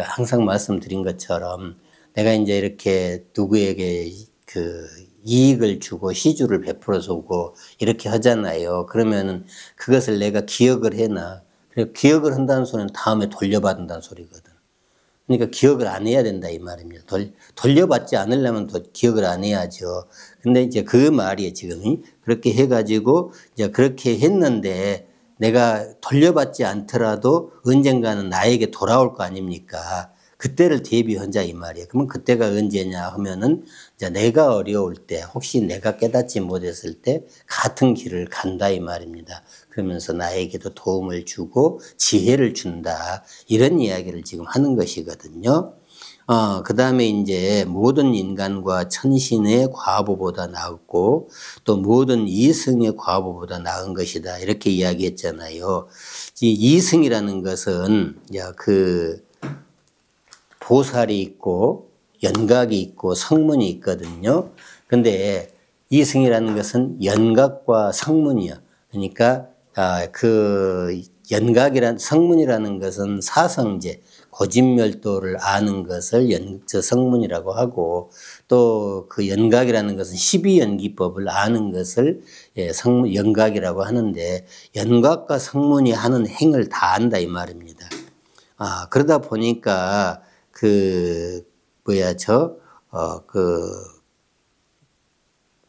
항상 말씀드린 것처럼 내가 이제 이렇게 누구에게 그 이익을 주고 시주를 베풀어 주고 이렇게 하잖아요. 그러면은 그것을 내가 기억을 해놔. 기억을 한다는 소리는 다음에 돌려받는다는 소리거든. 그러니까 기억을 안 해야 된다 이 말입니다. 돌려받지 않으려면 더 기억을 안 해야죠. 근데 이제 그 말이에요 지금. 그렇게 해가지고 이제 그렇게 했는데 내가 돌려받지 않더라도 언젠가는 나에게 돌아올 거 아닙니까? 그때를 대비하자 이 말이에요. 그러면 그때가 언제냐 하면은 이제 내가 어려울 때, 혹시 내가 깨닫지 못했을 때 같은 길을 간다 이 말입니다. 그러면서 나에게도 도움을 주고 지혜를 준다. 이런 이야기를 지금 하는 것이거든요. 그 다음에 이제 모든 인간과 천신의 과보보다 나았고 또 모든 이승의 과보보다 나은 것이다. 이렇게 이야기했잖아요. 이 이승이라는 것은 그 보살이 있고 연각이 있고 성문이 있거든요. 근데 이승이라는 것은 연각과 성문이요. 그러니까 그 성문이라는 것은 사성제, 고진멸도를 아는 것을 성문이라고 하고, 또 그 연각이라는 것은 12연기법을 아는 것을 연각이라고 하는데, 연각과 성문이 하는 행을 다 안다 이 말입니다. 그러다 보니까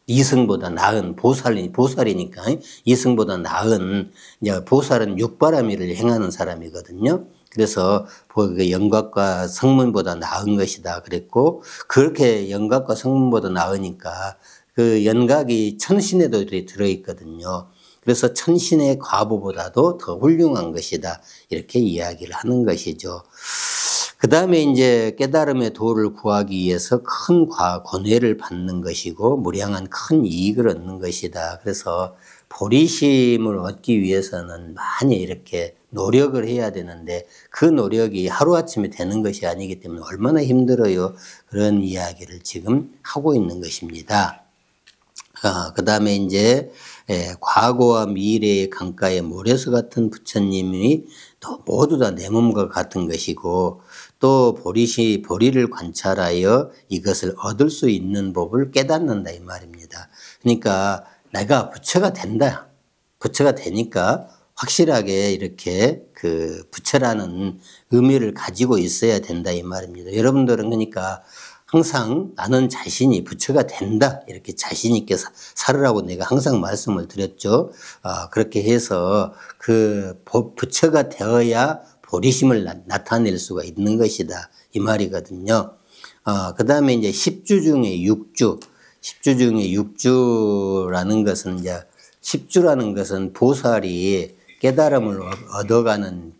이승보다 나은 보살이니까 이승보다 나은 보살은 육바라밀을 행하는 사람이거든요. 그래서 연각과 성문보다 나은 것이다 그랬고, 그렇게 연각과 성문보다 나으니까 그 연각이 천신에도 들어있거든요. 그래서 천신의 과보보다도 더 훌륭한 것이다 이렇게 이야기를 하는 것이죠. 그 다음에 이제 깨달음의 도를 구하기 위해서 큰 권회를 받는 것이고 무량한 큰 이익을 얻는 것이다. 그래서 보리심을 얻기 위해서는 많이 이렇게 노력을 해야 되는데 그 노력이 하루아침에 되는 것이 아니기 때문에 얼마나 힘들어요. 그런 이야기를 지금 하고 있는 것입니다. 그 다음에 이제 과거와 미래의 강가의 모래수 같은 부처님이 모두 다 내 몸과 같은 것이고, 또 보리를 관찰하여 이것을 얻을 수 있는 법을 깨닫는다 이 말입니다. 그러니까 내가 부처가 된다. 부처가 되니까 확실하게 이렇게 그 부처라는 의미를 가지고 있어야 된다 이 말입니다. 여러분들은 그러니까 항상 나는 자신이 부처가 된다 이렇게 자신 있게 살으라고 내가 항상 말씀을 드렸죠. 그렇게 해서 그 부처가 되어야 보리심을 나타낼 수가 있는 것이다 이 말이거든요. 그 다음에 이제 10주 중에 6주, 10주 중에 6주라는 것은 이제 10주라는 것은 보살이 깨달음을 얻어가는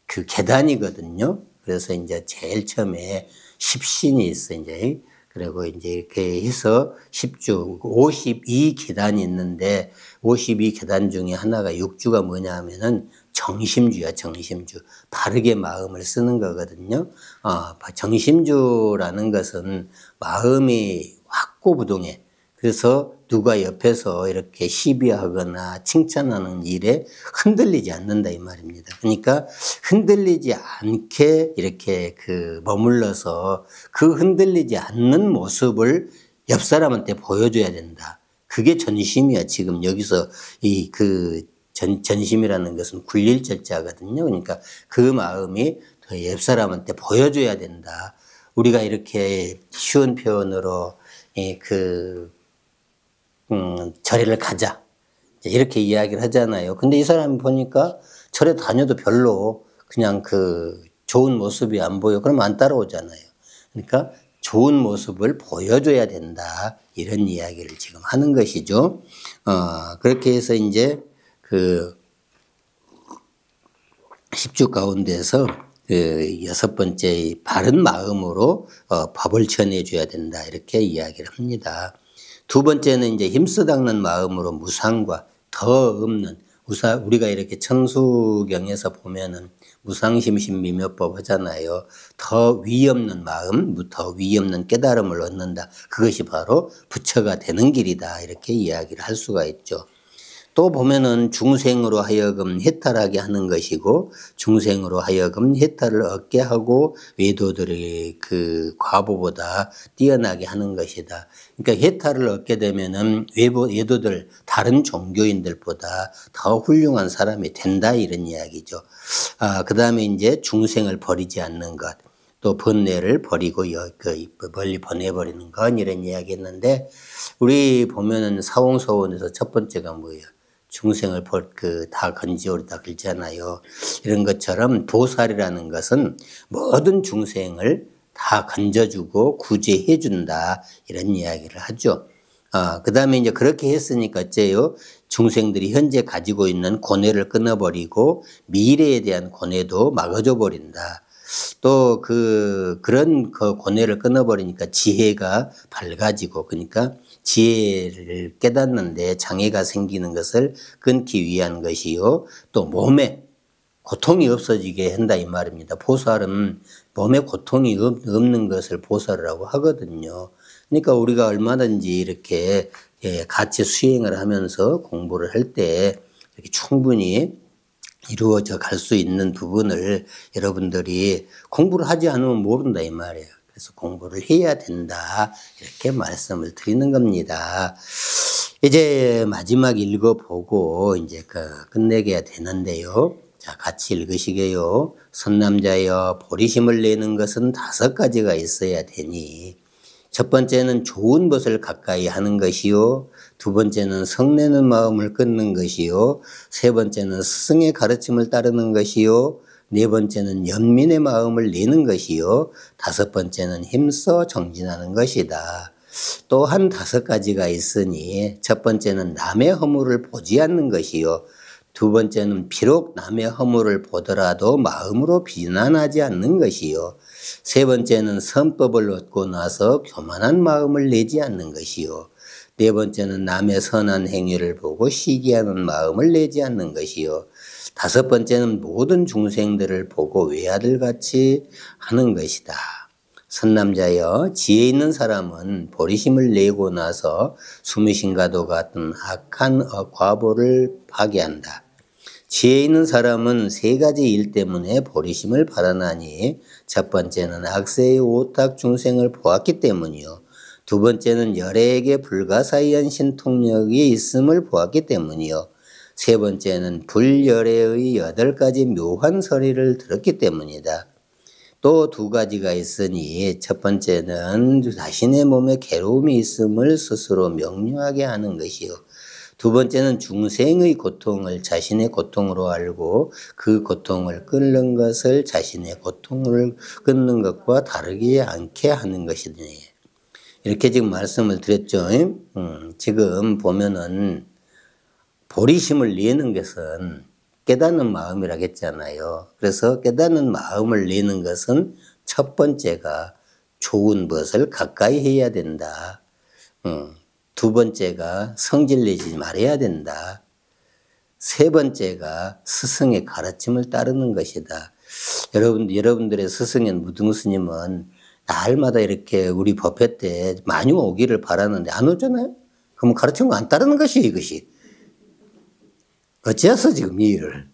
그 계단이거든요. 그래서 이제 제일 처음에 10신이 있어 이제. 그리고 이제 이렇게 해서 10주, 52계단이 있는데 52계단 중에 하나가 6주가 뭐냐 하면은 정심주야, 정심주. 바르게 마음을 쓰는 거거든요. 정심주라는 것은 마음이 확고부동해. 그래서 누가 옆에서 이렇게 시비하거나 칭찬하는 일에 흔들리지 않는다 이 말입니다. 그러니까 흔들리지 않게 이렇게 머물러서 그 흔들리지 않는 모습을 옆 사람한테 보여줘야 된다. 그게 전심이야. 지금 여기서 전심이라는 것은 굴릴절자거든요. 그러니까 그 마음이 더 옆 사람한테 보여줘야 된다. 우리가 이렇게 쉬운 표현으로 절에를 가자. 이렇게 이야기를 하잖아요. 근데 이 사람이 보니까 절에 다녀도 별로 그냥 좋은 모습이 안 보여. 그러면 안 따라오잖아요. 그러니까 좋은 모습을 보여줘야 된다. 이런 이야기를 지금 하는 것이죠. 그렇게 해서 이제 10주 가운데서 여섯 번째 바른 마음으로 법을 전해줘야 된다. 이렇게 이야기를 합니다. 두 번째는 이제 힘써 닦는 마음으로 무상과 더 없는, 우리가 이렇게 천수경에서 보면은 무상심신미묘법 하잖아요. 더 위 없는 마음, 더 위 없는 깨달음을 얻는다. 그것이 바로 부처가 되는 길이다. 이렇게 이야기를 할 수가 있죠. 또 보면은 중생으로 하여금 해탈하게 하는 것이고 중생으로 하여금 해탈을 얻게 하고 외도들의 과보보다 뛰어나게 하는 것이다. 그러니까 해탈을 얻게 되면은 외도들 다른 종교인들보다 더 훌륭한 사람이 된다 이런 이야기죠. 그다음에 이제 중생을 버리지 않는 것. 또 번뇌를 버리고 멀리 보내버리는 것 이런 이야기했는데 우리 보면은 사홍서원에서 첫 번째가 뭐예요? 중생을 다 건지오리다 그러잖아요. 이런 것처럼 보살이라는 것은 모든 중생을 다 건져주고 구제해준다. 이런 이야기를 하죠. 그 다음에 이제 그렇게 했으니까 어째요? 중생들이 현재 가지고 있는 고뇌를 끊어버리고 미래에 대한 고뇌도 막아줘 버린다. 또 그런 고뇌를 끊어버리니까 지혜가 밝아지고 그러니까 지혜를 깨닫는데 장애가 생기는 것을 끊기 위한 것이요. 또 몸에 고통이 없어지게 한다 이 말입니다. 보살은 몸에 고통이 없는 것을 보살이라고 하거든요. 그러니까 우리가 얼마든지 이렇게 같이 수행을 하면서 공부를 할 때 이렇게 충분히 이루어져 갈 수 있는 부분을 여러분들이 공부를 하지 않으면 모른다 이 말이에요. 그래서 공부를 해야 된다 이렇게 말씀을 드리는 겁니다. 이제 마지막 읽어보고 이제 끝내게 되는데요. 자, 같이 읽으시게요. 선남자여 보리심을 내는 것은 5가지가 있어야 되니 첫 번째는 좋은 것을 가까이 하는 것이요. 두 번째는 성내는 마음을 끊는 것이요. 세 번째는 스승의 가르침을 따르는 것이요. 네 번째는 연민의 마음을 내는 것이요. 다섯 번째는 힘써 정진하는 것이다. 또한 5가지가 있으니 첫 번째는 남의 허물을 보지 않는 것이요. 두 번째는 비록 남의 허물을 보더라도 마음으로 비난하지 않는 것이요. 세 번째는 선법을 얻고 나서 교만한 마음을 내지 않는 것이요. 네 번째는 남의 선한 행위를 보고 시기하는 마음을 내지 않는 것이요. 다섯 번째는 모든 중생들을 보고 외아들같이 하는 것이다. 선남자여 지혜 있는 사람은 보리심을 내고 나서 수미신과도 같은 악한 과보를 파괴한다. 지혜 있는 사람은 3가지 일 때문에 보리심을 발언하니 첫 번째는 악세의 오탁 중생을 보았기 때문이요. 두 번째는 열애에게 불가사의한 신통력이 있음을 보았기 때문이요. 세 번째는 불열애의 8가지 묘한 서리를 들었기 때문이다. 또 2가지가 있으니 첫 번째는 자신의 몸에 괴로움이 있음을 스스로 명료하게 하는 것이요. 두 번째는 중생의 고통을 자신의 고통으로 알고 그 고통을 끊는 것을 자신의 고통을 끊는 것과 다르지 않게 하는 것이니 이렇게 지금 말씀을 드렸죠. 지금 보면은 보리심을 내는 것은 깨닫는 마음이라고 했잖아요. 그래서 깨닫는 마음을 내는 것은 첫 번째가 좋은 것을 가까이 해야 된다. 두 번째가 성질내지 말아야 된다. 세 번째가 스승의 가르침을 따르는 것이다. 여러분들의 스승인 무등스님은 날마다 이렇게 우리 법회 때 많이 오기를 바라는데 안 오잖아요? 그럼 가르치는 거 안 따르는 것이 이것이. 어찌해서 지금 이 일을.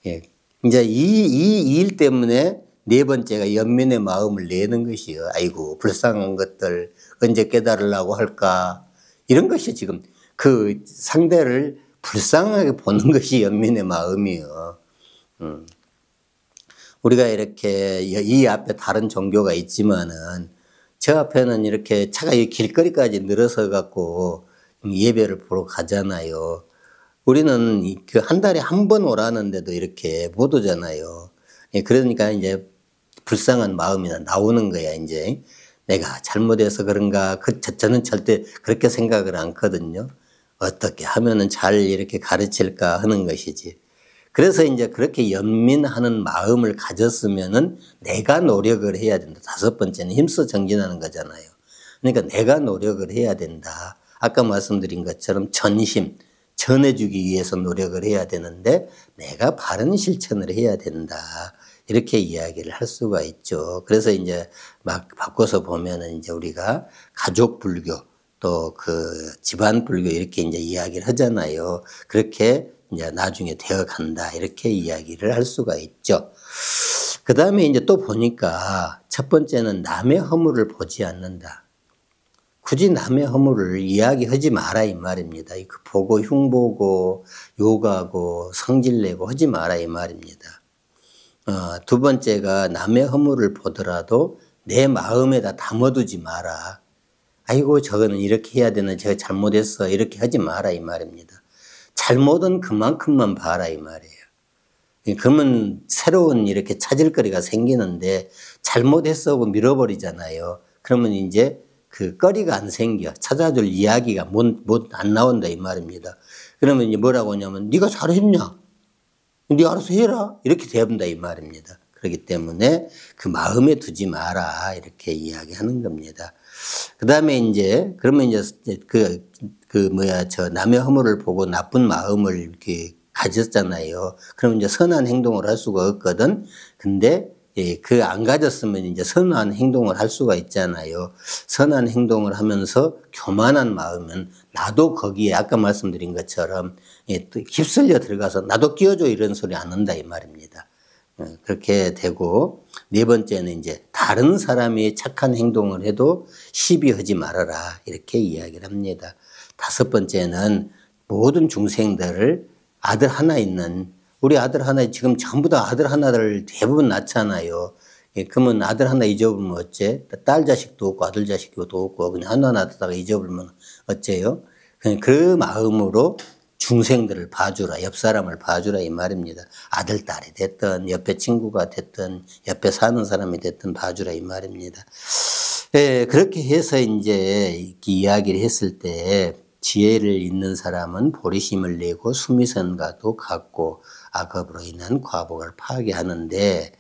예. 이제 이 일 때문에 네 번째가 연민의 마음을 내는 것이요. 아이고, 불쌍한 것들 언제 깨달으려고 할까. 이런 것이 지금 그 상대를 불쌍하게 보는 것이 연민의 마음이요. 우리가 이렇게 이 앞에 다른 종교가 있지만은 저 앞에는 이렇게 차가 이 길거리까지 늘어서 갖고 예배를 보러 가잖아요. 우리는 그 한 달에 한 번 오라는데도 이렇게 못 오잖아요. 그러니까 이제 불쌍한 마음이 나오는 거야, 이제. 내가 잘못해서 그런가. 저는 절대 그렇게 생각을 않거든요. 어떻게 하면은 잘 이렇게 가르칠까 하는 것이지. 그래서 이제 그렇게 연민하는 마음을 가졌으면은 내가 노력을 해야 된다. 다섯 번째는 힘써 정진하는 거잖아요. 그러니까 내가 노력을 해야 된다. 아까 말씀드린 것처럼 전심, 전해주기 위해서 노력을 해야 되는데 내가 바른 실천을 해야 된다. 이렇게 이야기를 할 수가 있죠. 그래서 이제 막 바꿔서 보면은 이제 우리가 가족 불교 또 그 집안 불교 이렇게 이제 이야기를 하잖아요. 그렇게 이제 나중에 되어 간다. 이렇게 이야기를 할 수가 있죠. 그 다음에 이제 또 보니까 첫 번째는 남의 허물을 보지 않는다. 굳이 남의 허물을 이야기하지 마라 이 말입니다. 그 보고 흉보고 욕하고 성질내고 하지 마라 이 말입니다. 두 번째가 남의 허물을 보더라도 내 마음에다 담아두지 마라. 아이고 저거는 이렇게 해야 되나 제가 잘못했어 이렇게 하지 마라 이 말입니다. 잘못은 그만큼만 봐라 이 말이에요. 그러면 새로운 이렇게 찾을 거리가 생기는데 잘못했어 하고 밀어버리잖아요. 그러면 이제 그 거리가 안 생겨. 찾아줄 이야기가 안 나온다 이 말입니다. 그러면 이제 뭐라고 하냐면 네가 잘했냐? 네가 알아서 해라. 이렇게 된다 이 말입니다. 그렇기 때문에 그 마음에 두지 마라 이렇게 이야기하는 겁니다. 그 다음에 이제 그러면 이제 저 남의 허물을 보고 나쁜 마음을 이렇게 가졌잖아요. 그러면 이제 선한 행동을 할 수가 없거든. 근데 그 안 가졌으면 이제 선한 행동을 할 수가 있잖아요. 선한 행동을 하면서 교만한 마음은 나도 거기에 아까 말씀드린 것처럼 휩쓸려 들어가서 나도 끼워줘 이런 소리 안 한다 이 말입니다. 그렇게 되고 네 번째는 이제 다른 사람이 착한 행동을 해도 시비하지 말아라 이렇게 이야기를 합니다. 다섯 번째는 모든 중생들을 아들 하나 있는 우리 아들 하나 지금 전부 다 아들 하나들 대부분 낳잖아요. 그러면 아들 하나 잊어버리면 어째? 딸 자식도 없고 아들 자식도 없고 그냥 하나 낳다가 잊어버리면 어째요? 그 마음으로 중생들을 봐주라, 옆 사람을 봐주라 이 말입니다. 아들, 딸이 됐든 옆에 친구가 됐든 옆에 사는 사람이 됐든 봐주라 이 말입니다. 그렇게 해서 이제 이야기를 했을 때 지혜를 잇는 사람은 보리심을 내고 수미선과도 같고 악업으로 인한 과복을 파괴하는데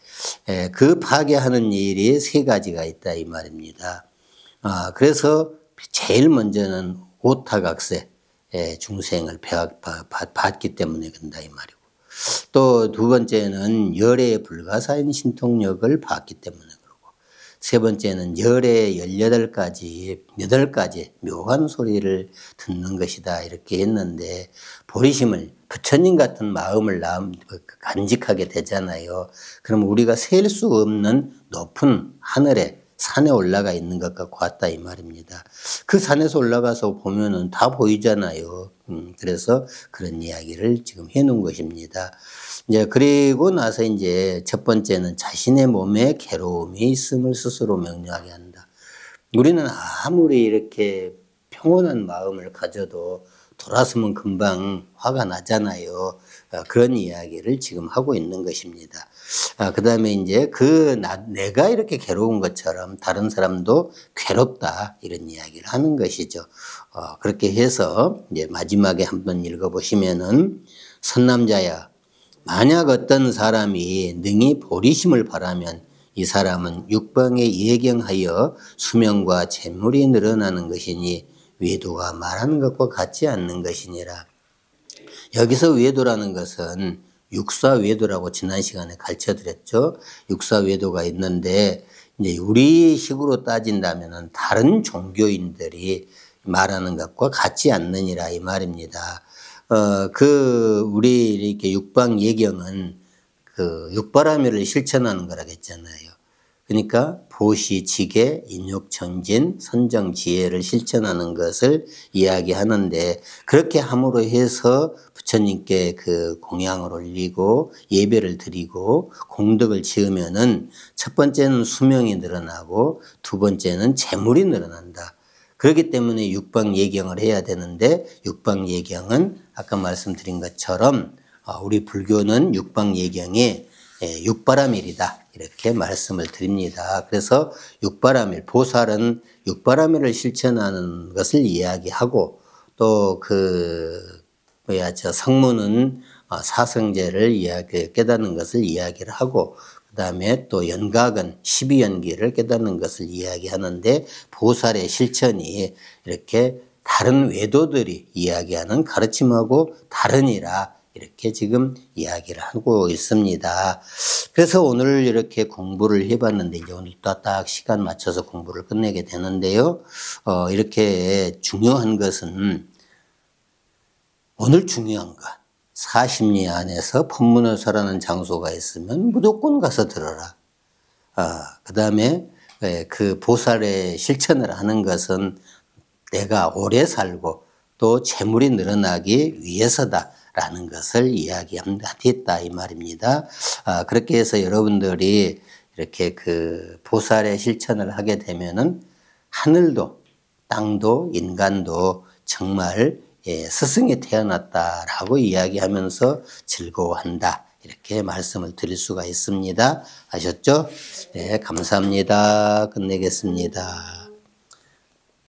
그 파괴하는 일이 세 가지가 있다 이 말입니다. 그래서 제일 먼저는 오타각세 중생을 받기 때문에 그런다 이 말이고 또 두 번째는 열의 불가사인 신통력을 받기 때문에 그러고 세 번째는 열의 8가지 묘한 소리를 듣는 것이다 이렇게 했는데 보리심을 부처님 같은 마음을 간직하게 되잖아요. 그럼 우리가 셀 수 없는 높은 하늘에 산에 올라가 있는 것과 같다 이 말입니다. 그 산에서 올라가서 보면은 다 보이잖아요. 그래서 그런 이야기를 지금 해놓은 것입니다. 이제 그리고 나서 이제 첫 번째는 자신의 몸에 괴로움이 있음을 스스로 명료하게 한다. 우리는 아무리 이렇게 평온한 마음을 가져도 돌아서면 금방 화가 나잖아요. 그런 이야기를 지금 하고 있는 것입니다. 그 다음에 이제 내가 이렇게 괴로운 것처럼 다른 사람도 괴롭다 이런 이야기를 하는 것이죠. 그렇게 해서 이제 마지막에 한번 읽어보시면은 선남자야 만약 어떤 사람이 능히 보리심을 바라면 이 사람은 육방에 예경하여 수명과 재물이 늘어나는 것이니 외도가 말하는 것과 같지 않는 것이니라. 여기서 외도라는 것은 육사외도라고 지난 시간에 가르쳐드렸죠. 육사외도가 있는데 이제 우리식으로 따진다면은 다른 종교인들이 말하는 것과 같지 않느니라 이 말입니다. 우리 이렇게 육방 예경은 그 육바라밀을 실천하는 거라고 했잖아요. 그러니까 보시, 지계, 인욕, 정진, 선정, 지혜를 실천하는 것을 이야기하는데 그렇게 함으로 해서 부처님께 그 공양을 올리고 예배를 드리고 공덕을 지으면은 첫 번째는 수명이 늘어나고 두 번째는 재물이 늘어난다. 그렇기 때문에 육방 예경을 해야 되는데 육방 예경은 아까 말씀드린 것처럼 우리 불교는 육방 예경이 육바라밀이다. 이렇게 말씀을 드립니다. 그래서 육바라밀, 보살은 육바라밀을 실천하는 것을 이야기하고 또 성문은 사성제를 깨닫는 것을 이야기를 하고 그 다음에 또 연각은 12연기를 깨닫는 것을 이야기하는데 보살의 실천이 이렇게 다른 외도들이 이야기하는 가르침하고 다르니라 이렇게 지금 이야기를 하고 있습니다. 그래서 오늘 이렇게 공부를 해봤는데 이제 오늘 딱 시간 맞춰서 공부를 끝내게 되는데요. 이렇게 중요한 것은 오늘 중요한 것 40리 안에서 법문을설하는 장소가 있으면 무조건 가서 들어라. 그 다음에 그 보살의 실천을 하는 것은 내가 오래 살고 또 재물이 늘어나기 위해서다. 라는 것을 이야기했다 이 말입니다. 그렇게 해서 여러분들이 이렇게 그 보살의 실천을 하게 되면은 하늘도 땅도 인간도 정말 스승이 태어났다라고 이야기하면서 즐거워한다. 이렇게 말씀을 드릴 수가 있습니다. 아셨죠? 네, 감사합니다. 끝내겠습니다.